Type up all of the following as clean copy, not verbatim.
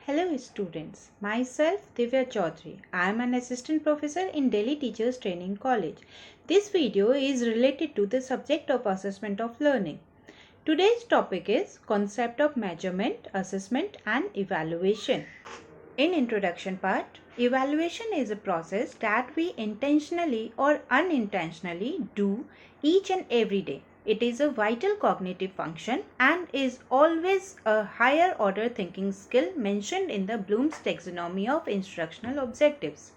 Hello students, myself Divya Chaudhary. I am an assistant professor in Delhi Teachers Training College. This video is related to the subject of assessment of learning. Today's topic is concept of measurement, assessment and evaluation. In introduction part, evaluation is a process that we intentionally or unintentionally do each and every day. It is a vital cognitive function and is always a higher order thinking skill mentioned in the Bloom's taxonomy of instructional objectives.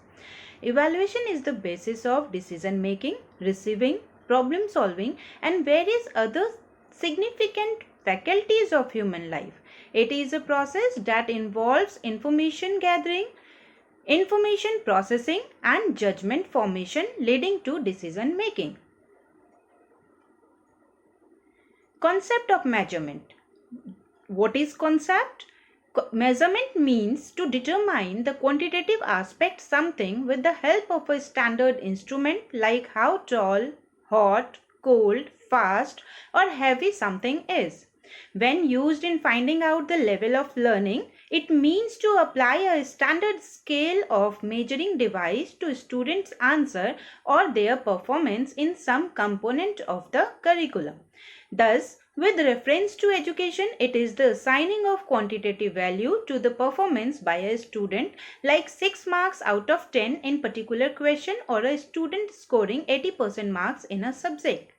Evaluation is the basis of decision making, receiving, problem solving and various other significant faculties of human life. It is a process that involves information gathering, information processing and judgment formation leading to decision making. Concept of measurement. What is concept? Measurement means to determine the quantitative aspect something with the help of a standard instrument like how tall, hot, cold, fast or heavy something is. When used in finding out the level of learning, it means to apply a standard scale of measuring device to students' answer or their performance in some component of the curriculum. Thus, with reference to education, it is the assigning of quantitative value to the performance by a student like 6 marks out of 10 in particular question or a student scoring 80% marks in a subject.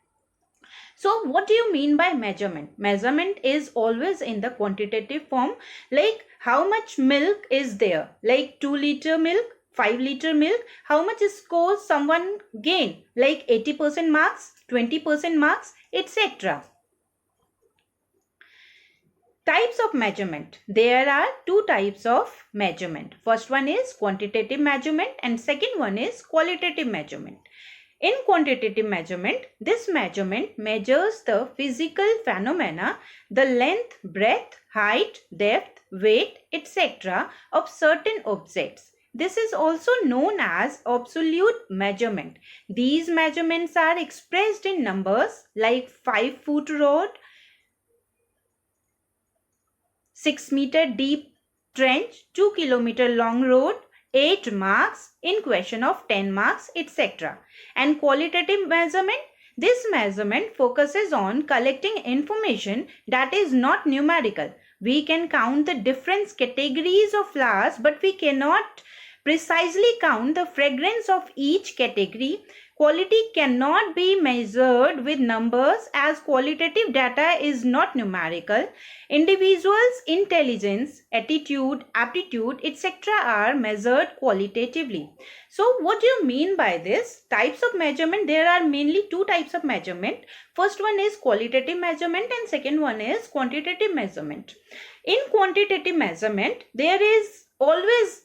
So what do you mean by measurement? Measurement is always in the quantitative form, like how much milk is there, like 2-liter milk, 5-liter milk, how much scores someone gain, like 80% marks, 20% marks, etc. Types of measurement. There are two types of measurement. First one is quantitative measurement and second one is qualitative measurement. In quantitative measurement, this measurement measures the physical phenomena, the length, breadth, height, depth, weight, etc. of certain objects. This is also known as absolute measurement. These measurements are expressed in numbers like 5-foot rod, 6-meter deep trench, 2-kilometer long road, 8 marks in question of 10 marks, etc. And qualitative measurement. This measurement focuses on collecting information that is not numerical. We can count the different categories of flowers, but we cannot precisely count the fragrance of each category. Quality cannot be measured with numbers as qualitative data is not numerical. Individuals' intelligence, attitude, aptitude, etc. are measured qualitatively. So what do you mean by this? Types of measurement, there are mainly two types of measurement. First one is qualitative measurement and second one is quantitative measurement. In quantitative measurement, there is always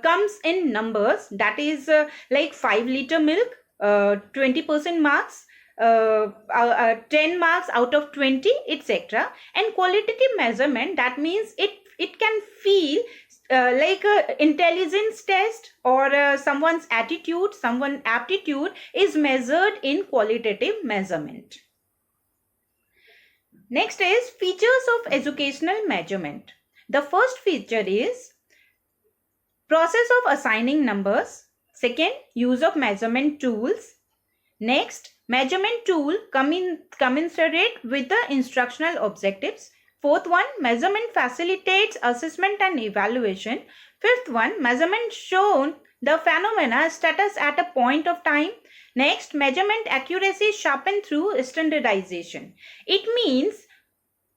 comes in numbers, that is like 5-liter milk, 20% marks, 10 marks out of 20, etc. And qualitative measurement, that means it can feel like a intelligence test or someone's attitude, someone's aptitude is measured in qualitative measurement. Next is features of educational measurement. The first feature is process of assigning numbers. Second, use of measurement tools. Next, measurement tool commensurate with the instructional objectives. Fourth one, measurement facilitates assessment and evaluation. Fifth one, measurement shown the phenomena status at a point of time. Next, measurement accuracy sharpened through standardization. It means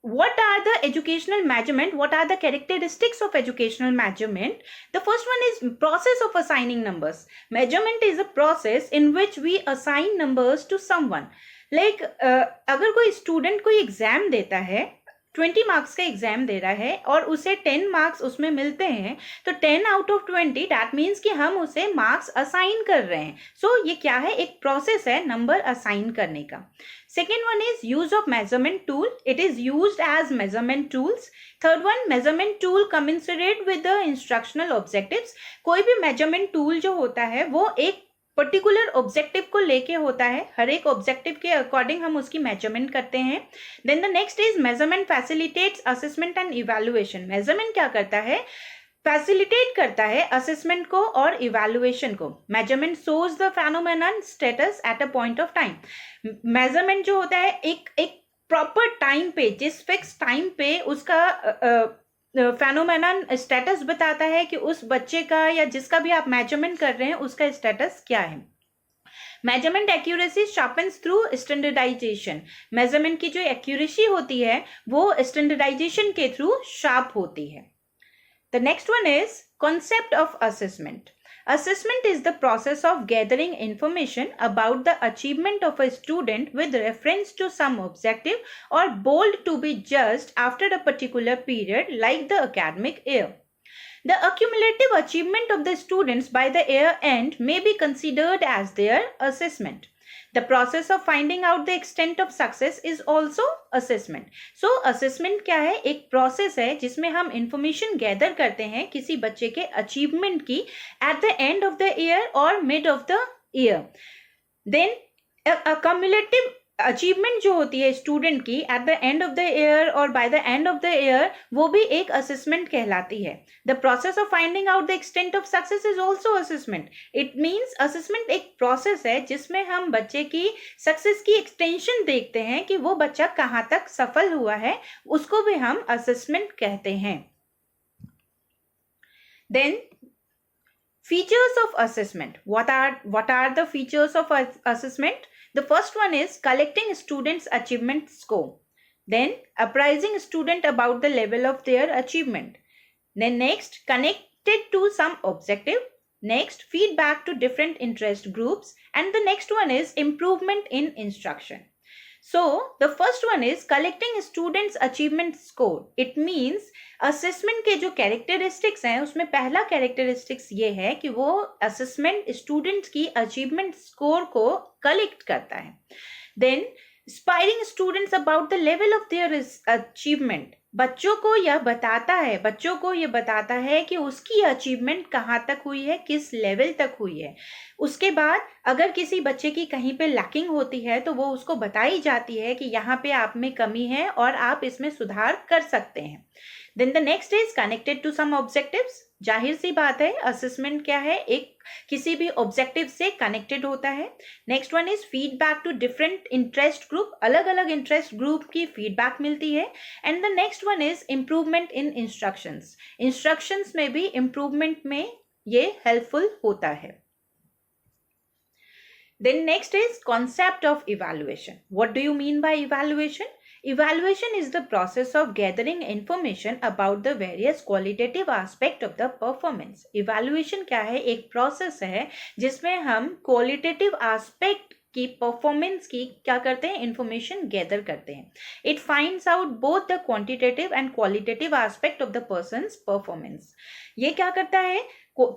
what are the educational measurement? What are the characteristics of educational measurement? The first one is process of assigning numbers. Measurement is a process in which we assign numbers to someone. Like अगर कोई student कोई exam देता है, 20 marks का exam दे रहा है और उसे 10 मार्क्स उसमें मिलते हैं, तो 10 आउट ऑफ 20 दैट मीन्स कि हम उसे मार्क्स असाइन कर रहे हैं. सो ये क्या है? एक प्रोसेस है नंबर असाइन करने का. Second one is use of measurement tool. It is used as measurement tools. Third one, measurement tool commensurate with the instructional objectives. कोई भी measurement tool जो होता है वो एक पर्टिकुलर ऑब्जेक्टिव को लेके होता है. हर एक ऑब्जेक्टिव के अकॉर्डिंग हम उसकी मेजरमेंट करते हैं. Then the next is measurement facilitates assessment and evaluation. Measurement क्या करता है? फैसिलिटेट करता है असेसमेंट को और इवैल्यूएशन को। Measurement shows the phenomenon status at a point of time. Measurement जो होता है एक प्रॉपर टाइम पे, जिस फिक्स टाइम पे उसका फेनोमेनन स्टेटस बताता है कि उस बच्चे का या जिसका भी आप मेजरमेंट कर रहे हैं उसका स्टेटस क्या है। Measurement accuracy sharpens through standardisation. Measurement की जो एक्यूरेसी होती है वो स्टैंडर्डाइजेशन के थ्रू शार्प होती है। The next one is concept of assessment. Assessment is the process of gathering information about the achievement of a student with reference to some objective or goal to be judged after a particular period, like the academic year. The accumulative achievement of the students by the year end may be considered as their assessment. The process of finding out the extent of success is also assessment. So assessment क्या है? एक process है जिसमें हम information gather करते हैं किसी बच्चे के achievement की at the end of the year or mid of the year. Then a cumulative achievement जो होती है स्टूडेंट की at the end of the year और by the end of the year, वो भी एक असेसमेंट कहलाती है। The process of finding out the extent of success is also assessment. It means assessment एक प्रोसेस है जिसमें हम बच्चे की सक्सेस की एक्सटेंशन देखते हैं कि वो बच्चा कहाँ तक सफल हुआ है, उसको भी हम असेसमेंट कहते हैं। Then features of assessment. What are the features of assessment? The first one is collecting students' achievement score. Then apprising student about the level of their achievement. Then next, connected to some objective. Next, feedback to different interest groups. And the next one is improvement in instruction. So the first one is collecting students achievement score. It means assessment के जो characteristics हैं उसमें पहला characteristics ये है कि वो assessment students की achievement score को collect करता है. Then inspiring students about the level of their achievement. बच्चों को ये बताता है कि उसकी अचीवमेंट कहाँ तक हुई है, किस लेवल तक हुई है। उसके बाद अगर किसी बच्चे की कहीं पे लैकिंग होती है तो वो उसको बताई जाती है कि यहाँ पे आप में कमी है और आप इसमें सुधार कर सकते हैं। Then the next is connected to some objectives. जाहिर सी बात है असेसमेंट क्या है, एक किसी भी ऑब्जेक्टिव से कनेक्टेड होता है। Next one is feedback to different interest group. अलग अलग इंटरेस्ट ग्रुप की फीडबैक मिलती है। And the next one is improvement in instructions. Instructions में भी इम्प्रूवमेंट में ये हेल्पफुल होता है। Then next is concept of evaluation. What do you mean by evaluation? Evaluation is the process of gathering information about the various qualitative aspect of the performance. Evaluation क्या है? एक process है जिसमें हम qualitative aspect की performance की क्या करते हैं, इंफॉर्मेशन गैदर करते हैं। It finds out both the quantitative and qualitative aspect of the persons performance. ये क्या करता है,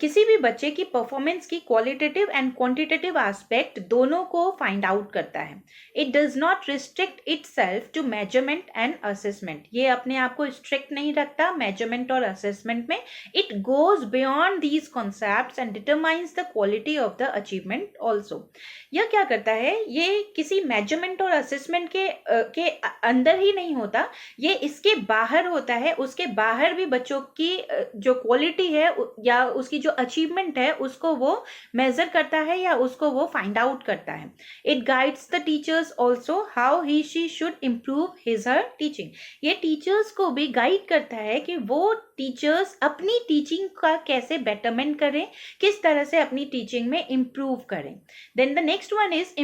किसी भी बच्चे की परफॉर्मेंस की क्वालिटेटिव एंड क्वांटिटेटिव एस्पेक्ट दोनों को फाइंड आउट करता है। It does not restrict itself to measurement and assessment. ये अपने आप को स्ट्रिक्ट नहीं रखता मेजरमेंट और असेसमेंट में। It goes beyond these concepts and determines the quality of the achievement also. यह क्या करता है, ये किसी मेजरमेंट और असेसमेंट के अंदर ही नहीं होता, ये इसके बाहर होता है। उसके बाहर भी बच्चों की जो क्वालिटी है या उसकी जो अचीवमेंट है उसको वो मेजर करता है या उसको वो फाइंड आउट करता है। It guides the teachers also how he she should improve his her teaching. ये टीचर्स को भी गाइड करता है कि वो टीचर्स अपनी टीचिंग का कैसे बेटरमेंट करें, किस तरह से अपनी टीचिंग में इम्प्रूव करें। Then the next one is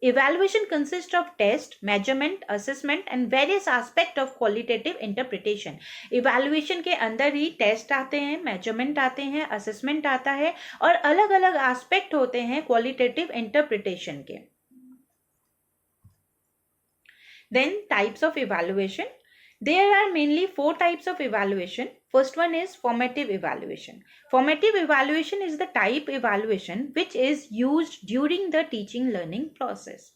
evaluation consists of test, measurement, assessment and various aspect of qualitative interpretation. evaluation के अंदर ही टेस्ट आते हैं, मेजरमेंट आते हैं, असेसमेंट आता है और अलग अलग एस्पेक्ट होते हैं क्वालिटेटिव इंटरप्रिटेशन के। Then types of evaluation. There are mainly 4 types of evaluation. First one is formative evaluation. Formative evaluation is the type evaluation which is used during the teaching learning process.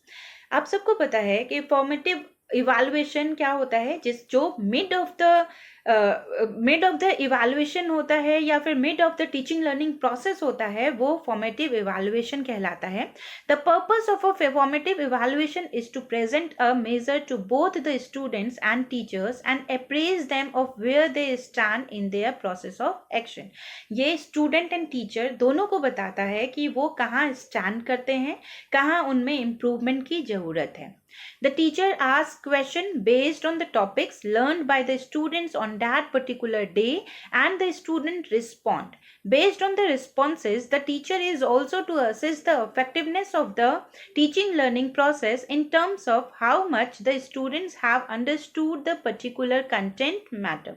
आप सबको पता है कि formative evaluation क्या होता है, जो mid of the mid of the evaluation होता है या फिर mid of the teaching learning process होता है, वो फॉर्मेटिव इवैल्यूएशन कहलाता है. The purpose of a formative evaluation is to present a measure to both the students and teachers and apprise them of where they stand in their process of action. ये student and teacher दोनों को बताता है कि वो कहाँ stand करते हैं, कहाँ उनमें इम्प्रूवमेंट की जरूरत है. The teacher asks questions based on the topics learned by the students on that particular day and the student respond. Based on the responses, the teacher is also to assess the effectiveness of the teaching learning process in terms of how much the students have understood the particular content matter.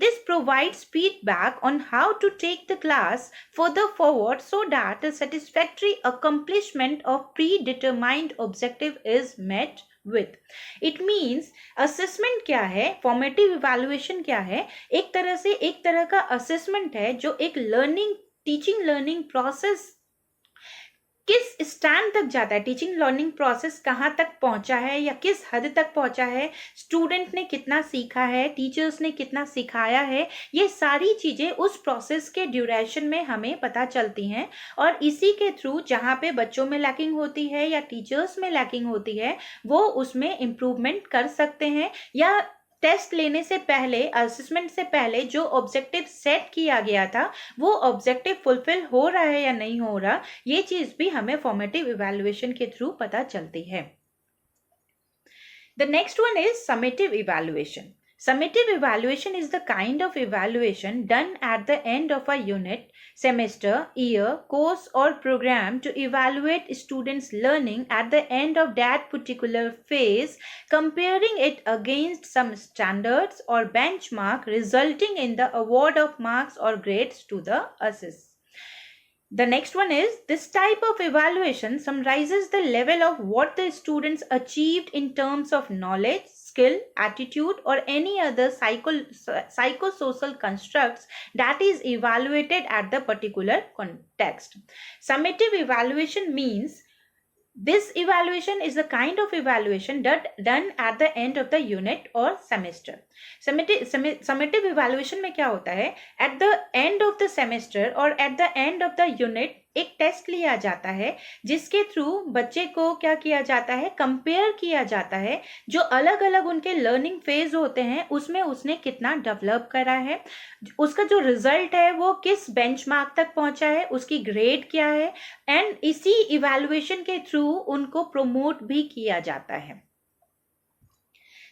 This provides feedback on how to take the class further forward so that a satisfactory accomplishment of predetermined objective is met with. It means assessment क्या है, formative evaluation क्या है, एक तरह का assessment है जो एक teaching learning process किस स्टैंड तक जाता है, टीचिंग लर्निंग प्रोसेस कहाँ तक पहुंचा है या किस हद तक पहुंचा है, स्टूडेंट ने कितना सीखा है, टीचर्स ने कितना सिखाया है, ये सारी चीज़ें उस प्रोसेस के ड्यूरेशन में हमें पता चलती हैं. और इसी के थ्रू जहाँ पे बच्चों में लैकिंग होती है या टीचर्स में लैकिंग होती है, वो उसमें इम्प्रूवमेंट कर सकते हैं या टेस्ट लेने से पहले, असेसमेंट से पहले जो ऑब्जेक्टिव सेट किया गया था वो ऑब्जेक्टिव फुलफिल हो रहा है या नहीं हो रहा, ये चीज भी हमें फॉर्मेटिव इवैल्यूएशन के थ्रू पता चलती है. The next one is summative evaluation. Summative evaluation is the kind of evaluation done at the end of a unit, semester, year, course or program to evaluate students' learning at the end of that particular phase, comparing it against some standards or benchmark resulting in the award of marks or grades to the assessed. The next one is, this type of evaluation summarizes the level of what the students achieved in terms of knowledge, skill, attitude or any other psychosocial constructs that is evaluated at the particular context. Summative evaluation means this evaluation is the kind of evaluation done at the end of the unit or semester. Summative evaluation में क्या होता है, at the end of the semester और at the end of the unit एक test लिया जाता है जिसके थ्रू बच्चे को क्या किया जाता है, कंपेयर किया जाता है जो अलग अलग उनके लर्निंग फेज होते हैं उसमें उसने कितना डेवलप करा है, उसका जो रिजल्ट है वो किस बेंचमार्क तक पहुंचा है, उसकी ग्रेड क्या है, एंड इसी इवैल्यूएशन के थ्रू उनको प्रमोट भी किया जाता है.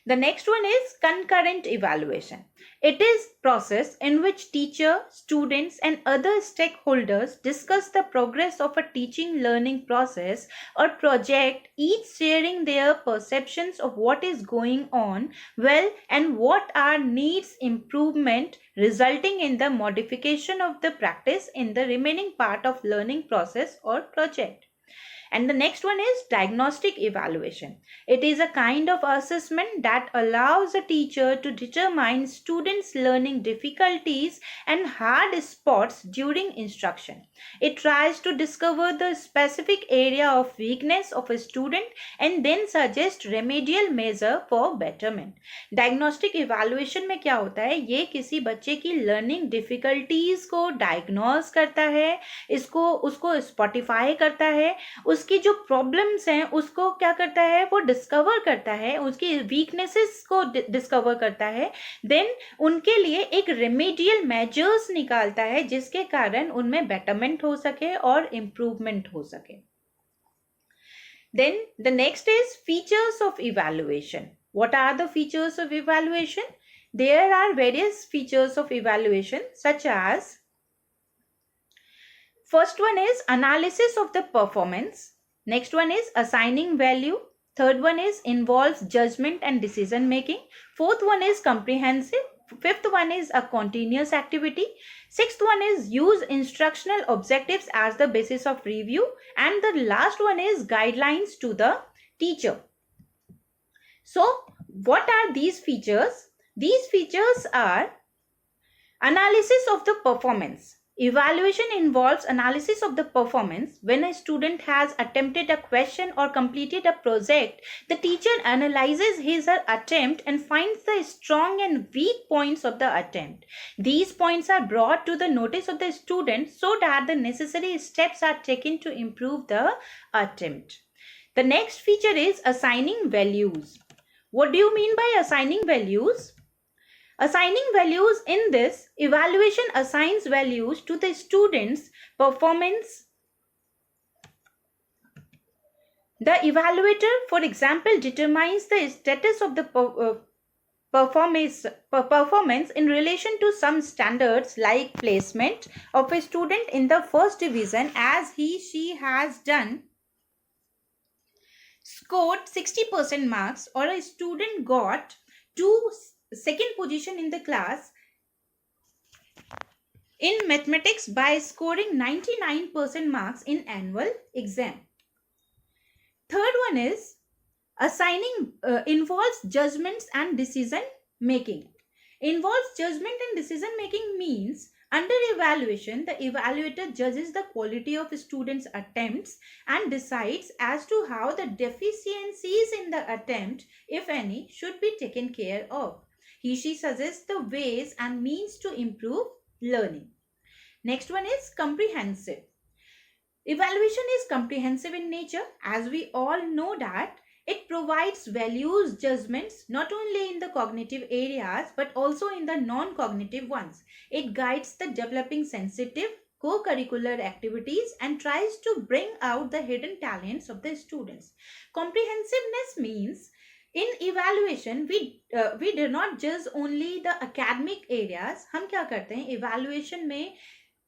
The next one is concurrent evaluation. It is process in which teacher, students and other stakeholders discuss the progress of a teaching learning process or project, each sharing their perceptions of what is going on well and what are needs improvement, resulting in the modification of the practice in the remaining part of learning process or project. And the next one is diagnostic evaluation. It is a kind of assessment that allows a teacher to determine students' learning difficulties and hard spots during instruction. It tries to discover the specific area of weakness of a student and then suggest remedial measure for betterment. Diagnostic evaluation में क्या होता है, ये किसी बच्चे की learning difficulties को diagnose करता है, उसको स्पॉटिफाई करता है, उसकी जो प्रॉब्लम्स हैं उसको क्या करता है, वो डिस्कवर करता है, उसकी वीकनेसेस को डिस्कवर करता है, देन उनके लिए एक रेमेडियल मेजर्स निकालता है जिसके कारण उनमें बेटरमेंट हो सके और इम्प्रूवमेंट हो सके. Then the next is features of evaluation. What are the features of evaluation? There are various features of evaluation such as, first one is analysis of the performance. Next one is assigning value. Third one is involves judgment and decision making. Fourth one is comprehensive. Fifth one is a continuous activity. Sixth one is use instructional objectives as the basis of review. And the last one is guidelines to the teacher. So what are these features? These features are analysis of the performance. Evaluation involves analysis of the performance. When a student has attempted a question or completed a project, the teacher analyzes his or her attempt and finds the strong and weak points of the attempt. These points are brought to the notice of the student so that the necessary steps are taken to improve the attempt. The next feature is assigning values. What do you mean by assigning values? Assigning values in this, evaluation assigns values to the student's performance. The evaluator, for example, determines the status of the performance in relation to some standards like placement of a student in the first division as she has done, scored 60% marks, or a student got second position in the class in mathematics by scoring 99% marks in annual exam. Third one is assigning involves judgments and decision making. Involves judgment and decision making means under evaluation, the evaluator judges the quality of students' attempts and decides as to how the deficiencies in the attempt, if any, should be taken care of. She suggests the ways and means to improve learning. Next one is comprehensive. Evaluation is comprehensive in nature, as we all know that it provides values judgments not only in the cognitive areas but also in the non-cognitive ones. It guides the developing sensitive co-curricular activities and tries to bring out the hidden talents of the students. Comprehensiveness means in evaluation we do not judge only the academic areas. हम क्या करते हैं evaluation में,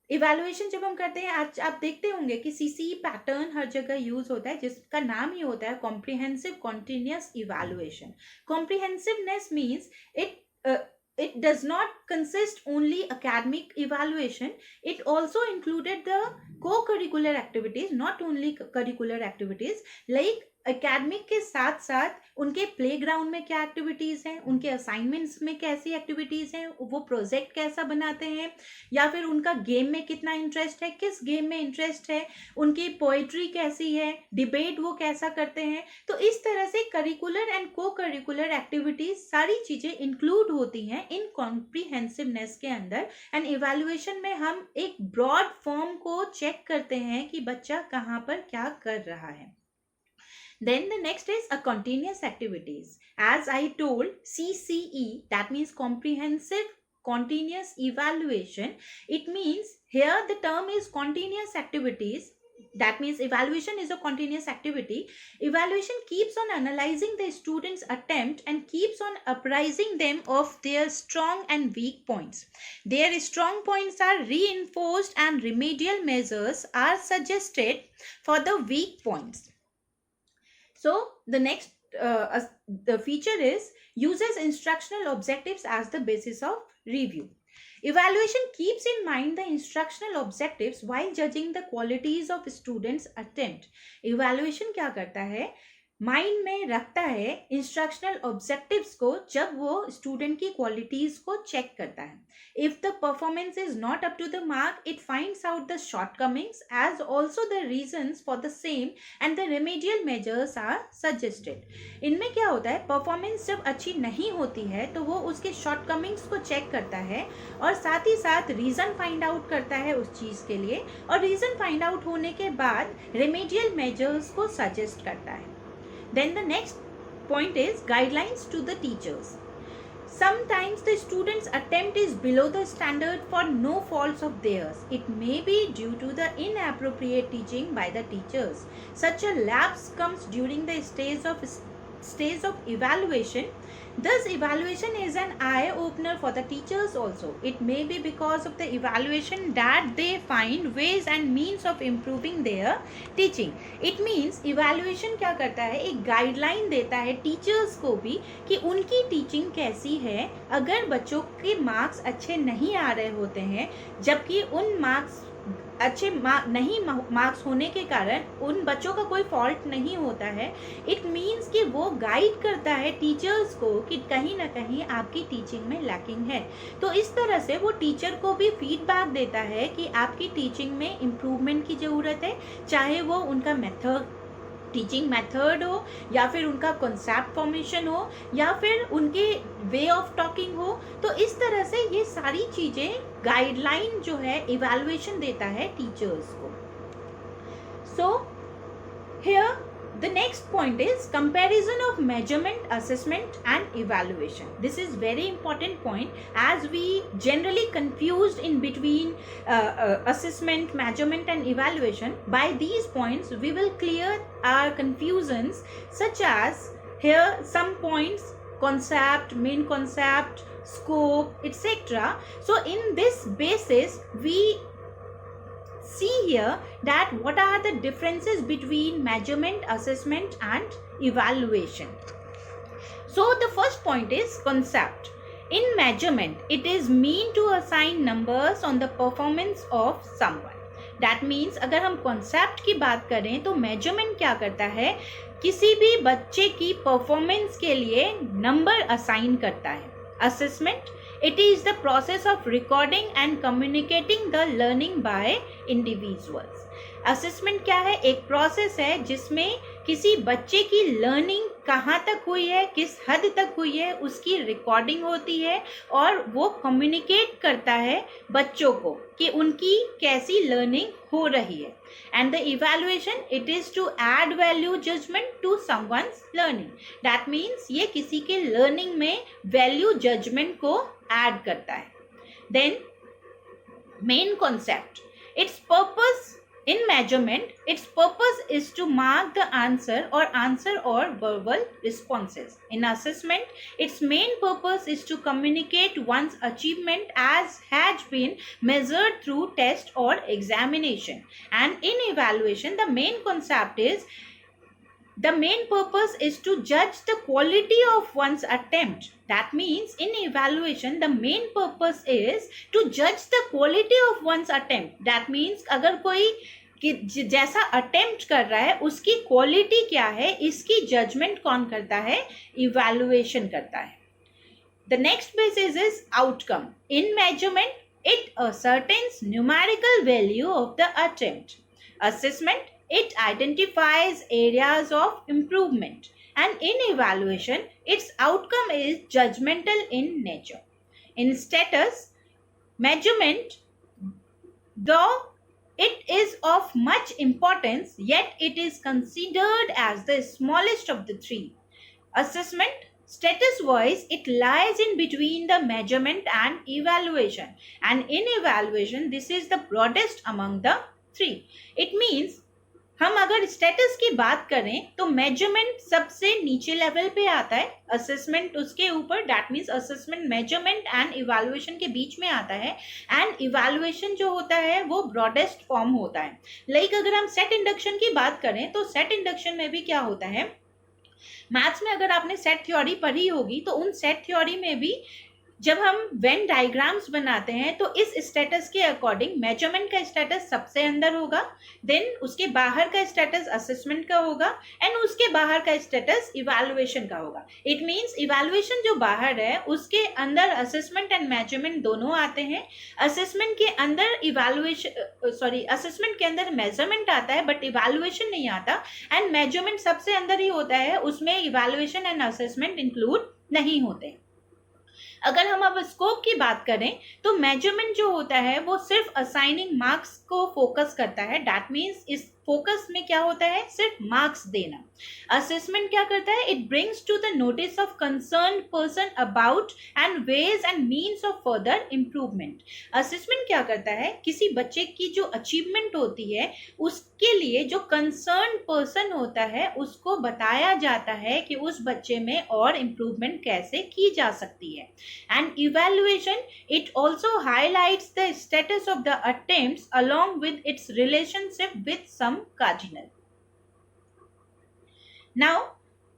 evaluation जब हम करते हैं, आज आप देखते होंगे कि सीसी पैटर्न हर जगह यूज होता है जिसका नाम ही होता है comprehensive continuous evaluation. Comprehensiveness means it does not consist only academic evaluation, it also included the co-curricular activities, not only curricular activities like academic के साथ साथ उनके प्लेग्राउंड में क्या एक्टिविटीज़ हैं, उनके असाइनमेंट्स में कैसी एक्टिविटीज़ हैं, वो प्रोजेक्ट कैसा बनाते हैं, या फिर उनका गेम में कितना इंटरेस्ट है, किस गेम में इंटरेस्ट है, उनकी पोइट्री कैसी है, डिबेट वो कैसा करते हैं. तो इस तरह से करिकुलर एंड को करिकुलर एक्टिविटीज़ सारी चीज़ें इंक्लूड होती हैं इन कॉम्प्रिहेंसिवनेस के अंदर. एंड इवैल्यूएशन में हम एक ब्रॉड फॉर्म को चेक करते हैं कि बच्चा कहाँ पर क्या कर रहा है. Then the next is a continuous activities. As I told, CCE, that means comprehensive continuous evaluation. It means here the term is continuous activities. That means evaluation is a continuous activity. Evaluation keeps on analyzing the students' attempt and keeps on apprising them of their strong and weak points. Their strong points are reinforced and remedial measures are suggested for the weak points. So the next the feature is uses instructional objectives as the basis of review. Evaluation keeps in mind the instructional objectives while judging the qualities of students' attempt. Evaluation क्या करता है, mind में रखता है instructional objectives को जब वो student की क्वालिटीज को चेक करता है. If the performance is not up to the mark, it finds out the shortcomings as also the reasons for the same and the remedial measures are suggested. इनमें क्या होता है, परफॉर्मेंस जब अच्छी नहीं होती है तो वो उसके शॉर्टकमिंग्स को चेक करता है और साथ ही साथ रीज़न फाइंड आउट करता है उस चीज़ के लिए, और रीज़न फाइंड आउट होने के बाद रेमेडियल मेजर्स को सजेस्ट करता है. Then the next point is guidelines to the teachers. Sometimes the student's attempt is below the standard for no faults of theirs. It may be due to the inappropriate teaching by the teachers. Such a lapse comes during the stage of evaluation. Thus, evaluation is an eye-opener for the teachers also. It may be because of the evaluation that they find ways and means of improving their teaching. It means evaluation क्या करता है, एक guideline देता है teachers को भी कि उनकी टीचिंग कैसी है. अगर बच्चों के मार्क्स अच्छे नहीं आ रहे होते हैं जबकि उन मार्क्स अच्छे नहीं मार्क्स होने के कारण उन बच्चों का कोई फॉल्ट नहीं होता है. इट मीन्स कि वो गाइड करता है टीचर्स को कि कहीं ना कहीं आपकी टीचिंग में लैकिंग है. तो इस तरह से वो टीचर को भी फीडबैक देता है कि आपकी टीचिंग में इम्प्रूवमेंट की ज़रूरत है, चाहे वो उनका टीचिंग मेथड हो, या फिर उनका कॉन्सेप्ट फॉर्मेशन हो, या फिर उनके वे ऑफ टॉकिंग हो. तो इस तरह से ये सारी चीज़ें गाइडलाइन जो है इवैल्यूएशन देता है टीचर्स को. So here the next point is comparison of measurement, assessment and evaluation. This is very important point, as we generally confused in between assessment, measurement and evaluation. By these points we will clear our confusions, such as here some points: concept, main concept, scope, etc. So in this basis we see here that what are the differences between measurement, assessment and evaluation. So the first point is concept. In measurement, it is mean to assign numbers on the performance of someone. That means अगर हम concept की बात करें तो measurement क्या करता है, किसी भी बच्चे की performance के लिए number assign करता है. Assessment, it is the process of recording and communicating the learning by individuals. Assessment क्या है, एक process है जिसमें किसी बच्चे की learning कहाँ तक हुई है, किस हद तक हुई है, उसकी recording होती है और वो communicate करता है बच्चों को कि उनकी कैसी learning हो रही है. And the evaluation, it is to add value judgment to someone's learning. That means ये किसी के learning में value judgment को add करता है. Then main concept, its purpose in measurement, its purpose is to mark the answer or verbal responses. In assessment, its main purpose is to communicate one's achievement as has been measured through test or examination. And in evaluation, the main purpose is to judge the quality of one's attempt. That means in evaluation, the main purpose is to judge the quality of one's attempt. That means अगर कोई जैसा attempt कर रहा है उसकी quality क्या है, इसकी judgment कौन करता है, evaluation करता है. The next basis is outcome. In measurement, it ascertains numerical value of the attempt. Assessment, it identifies areas of improvement. And in evaluation, its outcome is judgmental in nature. In status measurement, though it is of much importance, yet it is considered as the smallest of the three. Assessment, status wise, it lies in between the measurement and evaluation. And in evaluation, this is the broadest among the three. It means हम अगर status की बात करें तो measurement सबसे नीचे level पे आता है, असेसमेंट उसके ऊपर. That means assessment measurement and evaluation के बीच में आता है. एंड इवैल्यूएशन जो होता है वो ब्रॉडेस्ट फॉर्म होता है. लाइक अगर हम सेट इंडक्शन की बात करें तो सेट इंडक्शन में भी क्या होता है, मैथ्स में अगर आपने सेट थ्योरी पढ़ी होगी तो उन सेट थ्योरी में भी जब हम वेन डायग्राम्स बनाते हैं तो इस स्टेटस के अकॉर्डिंग मेजरमेंट का स्टेटस सबसे अंदर होगा, देन उसके बाहर का स्टेटस असेसमेंट का होगा एंड उसके बाहर का स्टेटस इवैल्यूएशन का होगा. इट मींस इवैल्यूएशन जो बाहर है उसके अंदर असेसमेंट एंड मेजरमेंट दोनों आते हैं. असेसमेंट के अंदर असेसमेंट के अंदर मेजरमेंट आता है बट इवैल्यूएशन नहीं आता. एंड मेजरमेंट सबसे अंदर ही होता है, उसमें इवैल्यूएशन एंड असेसमेंट इंक्लूड नहीं होते. अगर हम अब स्कोप की बात करें तो मेजरमेंट जो होता है वो सिर्फ असाइनिंग मार्क्स को फोकस करता है. दैट मीन्स इस फोकस में क्या होता है, सिर्फ मार्क्स देना. असेसमेंट क्या करता है, it brings to the notice of concerned person about and ways and means of further improvement. Assessment क्या करता है, किसी बच्चे की जो अचीवमेंट होती है उसके लिए जो कंसर्न्ड पर्सन होता है उसको बताया जाता है कि उस बच्चे में और इम्प्रूवमेंट कैसे की जा सकती है. And evaluation, it also highlights the status of the attempts along with its relationship with some cardinal. Now,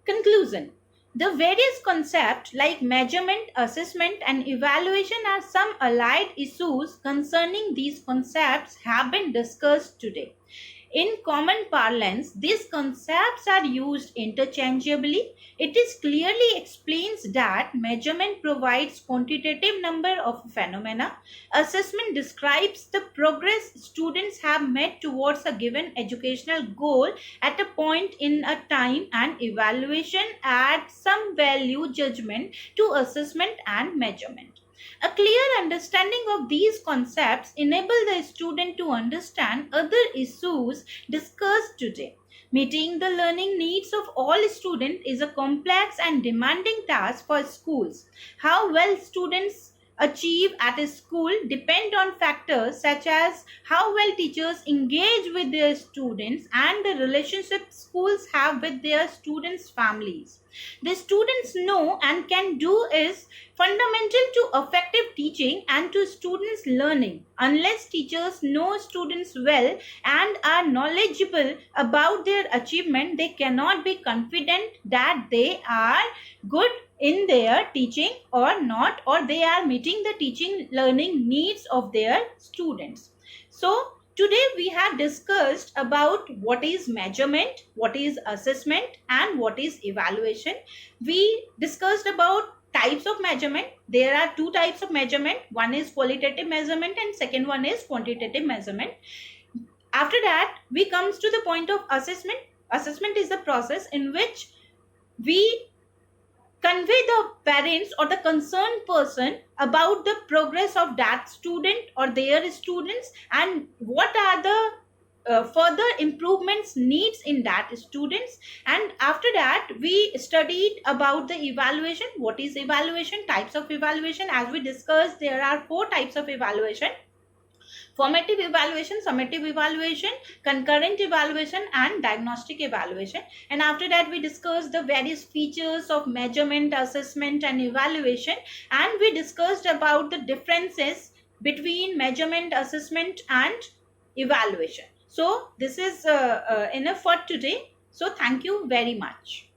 conclusion. The various concepts like measurement, assessment, and evaluation are some allied issues concerning these concepts have been discussed today. In common parlance, these concepts are used interchangeably. It is clearly explains that measurement provides quantitative number of phenomena. Assessment describes the progress students have made towards a given educational goal at a point in a time, and evaluation adds some value judgment to assessment and measurement. A clear understanding of these concepts enable the student to understand other issues discussed today. Meeting the learning needs of all students is a complex and demanding task for schools. How well students achieve at a school depend on factors such as how well teachers engage with their students and the relationship schools have with their students' families. The students know and can do is fundamental to effective teaching and to students' learning. Unless teachers know students well and are knowledgeable about their achievement, they cannot be confident that they are good in their teaching or not, or they are meeting the teaching learning needs of their students. So today we have discussed about what is measurement, what is assessment, and what is evaluation. We discussed about types of measurement. There are two types of measurement. One is qualitative measurement and second one is quantitative measurement. After that, we comes to the point of assessment. Assessment is the process in which we convey the parents or the concerned person about the progress of that student or their students and what are the further improvements needs in that students. And after that, we studied about the evaluation. What is evaluation? Types of evaluation. As we discussed, there are four types of evaluation: formative evaluation, summative evaluation, concurrent evaluation, and diagnostic evaluation. And after that, we discussed the various features of measurement, assessment, and evaluation, and we discussed about the differences between measurement, assessment, and evaluation. So this is enough for today. So thank you very much.